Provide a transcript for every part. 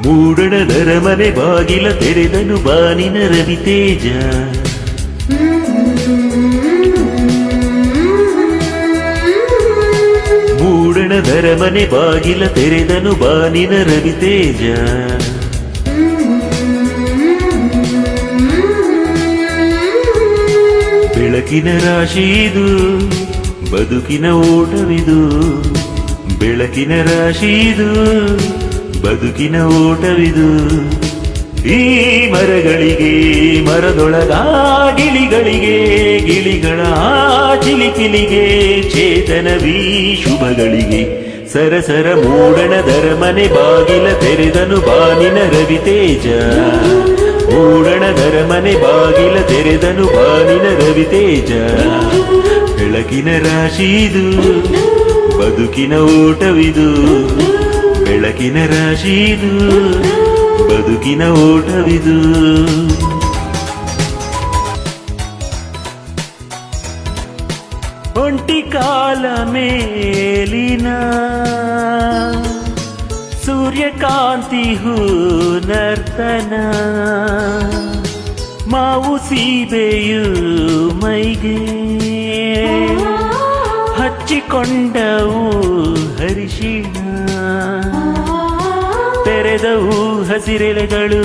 ಮೂಡಣದರ ಮನೆ ಬಾಗಿಲ ತೆರೆದನು ಬಾನಿನ ರವಿತೇಜ. ಮೂಡಣದರ ಮನೆ ಬಾಗಿಲ ತೆರೆದನು ಬಾನಿನ ರವಿತೇಜ. ಬೆಳಕಿನ ರಾಶಿದು ಬದುಕಿನ ಓಟವಿದು, ಬೆಳಕಿನ ರಾಶಿದು ಬದುಕಿನ ಓಟವಿದು. ಈ ಮರಗಳಿಗೆ ಮರದೊಳಗ ಗಿಳಿಗಳಿಗೆ, ಗಿಳಿಗಳ ಚಿಲಿಪಿಲಿಗೆ ಚೇತನವೀ ಶುಭಗಳಿಗೆ. ಸರಸರ ಮೂಡಣದರ ಮನೆ ಬಾಗಿಲ ತೆರೆದನು ಬಾನಿನ ರವಿತೇಜ. ಮೂಡಣದರ ಮನೆ ಬಾಗಿಲ ತೆರೆದನು ಬಾನಿನ ರವಿತೇಜ. ಬೆಳಕಿನ ರಾಶಿದು ಬದುಕಿನ ಓಟವಿದು, ಬೆಳಕಿನ ರಾಶಿದು ಬದುಕಿನ ಓಟವಿದು. ಒಂಟಿ ಕಾಲ ಮೇಲಿನ ಸೂರ್ಯಕಾಂತಿ ಹೂ ನರ್ತನ, ಮಾವು ಸೀಬೆಯು ಮೈಗೆ ಹಚ್ಚಿಕೊಂಡವು ಹರಿಶಿಣ. ತೆರೆದವು ಹಸಿರೆಲೆಗಳು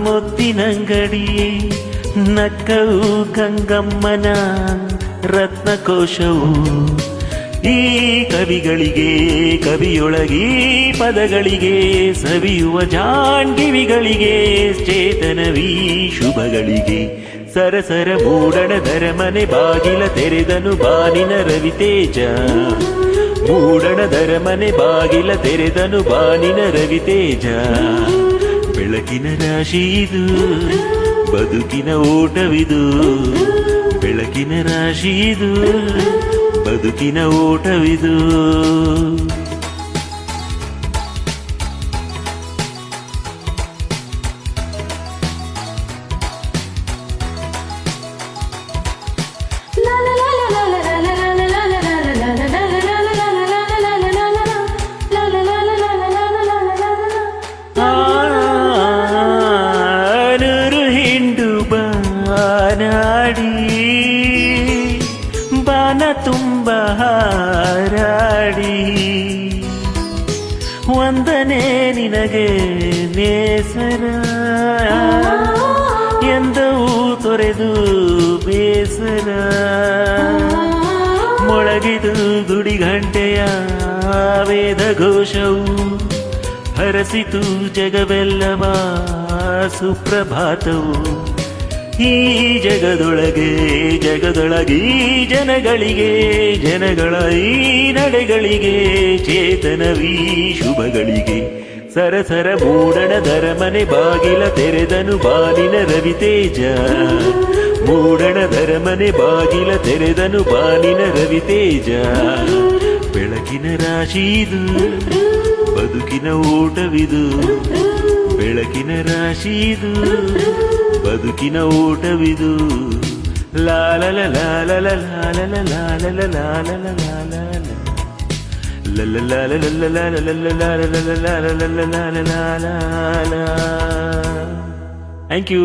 ಮುತ್ತಿನಂಗಡಿ, ನಕ್ಕವು ಗಂಗಮ್ಮನ ರತ್ನಕೋಶವು. ಈ ಕವಿಗಳಿಗೆ ಕವಿಯೊಳಗಿ ಪದಗಳಿಗೆ ಸವಿಯುವ ಜಾಂಗಿವಿಗಳಿಗೆ ಚೇತನವೀ ಶುಭಗಳಿಗೆ. ಸರಸರ ಮೂಡಣದರ ಮನೆ ಬಾಗಿಲ ತೆರೆದನು ಬಾನಿನ ರವಿತೇಜ. ಮೂಡಣದರ ಮನೆ ಬಾಗಿಲ ತೆರೆದನು ಬಾನಿನ ರವಿತೇಜ. ಬೆಳಕಿನ ರಾಶಿದು ಬದುಕಿನ ಓಟವಿದು, ಬೆಳಕಿನ ರಾಶಿದು ಬದುಕಿನ ಓಟವಿದು. ಬಾನಾಡಿ ಬಾನ ತುಂಬ ಹಾರಾಡಿ, ವಂದನೆ ನಿನಗೆ ನೇಸರ ಎಂದವು ತೊರೆದು ಬೇಸರ. ಮೊಳಗಿದು ಗುಡಿಗಂಟೆಯ ವೇದ ಘೋಷವು ಹರಸಿತು ಜಗವೆಲ್ಲವ ಸುಪ್ರಭಾತವು. ಈ ಜಗದೊಳಗೆ ಜಗದೊಳಗೀ ಜನಗಳಿಗೆ, ಜನಗಳ ಈ ನಡೆಗಳಿಗೆ ಚೇತನವೀ ಶುಭಗಳಿಗೆ. ಸರಸರ ಮೂಡಣದರ ಮನೆ ಬಾಗಿಲ ತೆರೆದನು ಬಾನಿನ ರವಿತೇಜ. ಮೂಡಣದರ ಮನೆ ಬಾಗಿಲ ತೆರೆದನು ಬಾನಿನ ರವಿತೇಜ. ಬೆಳಕಿನ ರಾಶಿದು ಬದುಕಿನ ಓಟವಿದು, ಬೆಳಕಿನ ರಾಶಿದು ಬದುಕಿನ ಓಟವಿದು. ಲಾಲಲ ಲಾಲಲ ಲಾಲಲ ಲಾಲಲ ಲಾಲಲ ಲಾಲಲ ಥ್ಯಾಂಕ್ ಯು.